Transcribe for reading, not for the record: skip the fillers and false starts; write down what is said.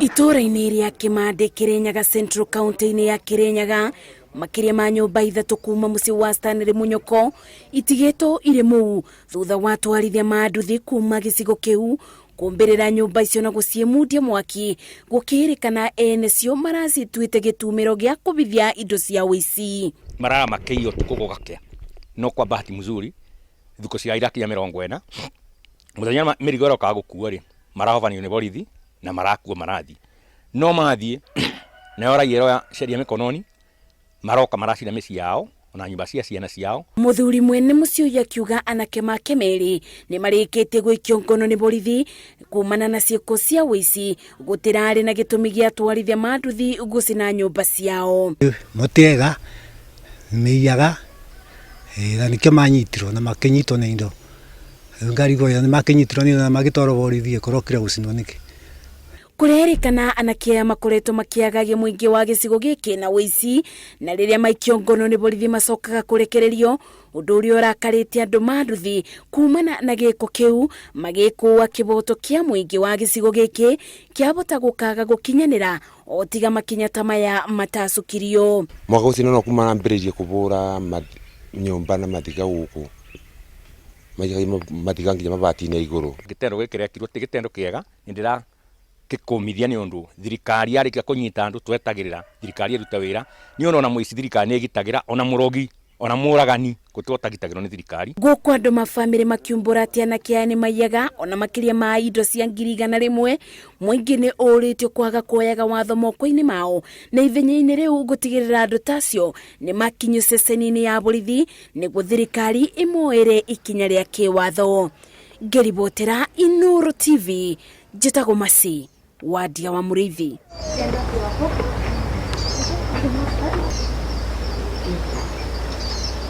Itura-inĩ rĩa Kimande Kirinyaga Central County-inĩ ya Kirinyaga makiria ma nyumba ithatu kuma mucii wa Stanley Munyoko itigĩtwo irĩ mũu thutha wa atwarithia ma nduthi kuma gĩcigo kĩu kumbĩrĩra nyumba icio na gũciĩmundia mwaki gũkĩrĩkana ene cio maracituĩte gĩtumĩro gĩa kũbithia indo cia ũici. Maramakĩio tukũ gũgakĩa no kwa bahati mzuri thikũ cia irakia 40 mũthenya mĩrigo ĩroka gũkuo rĩ marahobanio nĩ borithi na marakua marathi no mathi na ora yero sheria mikononi maroka maracira mĩciĩ yao ona nyumba cia ciana ciao. Muthuri mwene mucio yakiuga anake make merĩ nĩ marĩkĩtie gwĩkio ngono nĩ borithi kumana na ciĩko cia ũici gũtirarĩ na gĩtũmi gĩa atwarithia ma nduthi gũcina nyumba ciao. Motega mĩiyaga na nĩkĩo manyitirwo na makĩnyitwo nĩ indo ngarigo ya makinyitirwo na magĩtwarwo borithi korokire gũcinwo nĩkĩ. Kurerikana anake makoretwo makiagagia muingi wa gĩcigo gĩkĩ na ũici na rĩrĩa maikio ngono nĩ borithi macokaga kũrekererio ũndũ ũrĩa ũrakarĩte andũ ma nduthi kumana na gĩko kĩu magĩkũa kĩboto kĩa muingi wa gĩcigo gĩkĩ kĩabota gũkaga gũkinyanĩra o tiga makinya ta maya matacukirio. Mwaka ũcio no kuma ambĩrĩrie kũbũra nyumba na mathiga gũkũ mathiga nginya mabati-inĩ igũrũ. Gĩtendo gĩkĩ gĩekirwo ti gĩtendo kĩega ndĩra kĩkũmithia nĩ ũndũ thirikari yarĩkia kũnyita andũ twetagĩrĩra thirikari ĩrute wĩra nĩ ona mũici thirikari nĩ ĩgitagĩra ona mũrogi ona mũragani gũtotagitagĩrwo nĩ thirikari. Gũkũ andũ mabamĩrĩ makiumbũra atĩ anake aya nĩ maiyaga ona makĩria ma indo cia 100,000 mũingĩ nĩ ũrĩtio kwaga kuoyaga watho moko-inĩ mao na ithenya-inĩ rĩu gũtigĩrĩra andũ tacio nĩ makinyio ceceni-inĩ ya borithi nĩguo thirikari ĩmoere ikinya rĩa kĩwatho. Ngeribotera Inuru TV njĩtagwo Masi Wadia wa Mũrĩithi.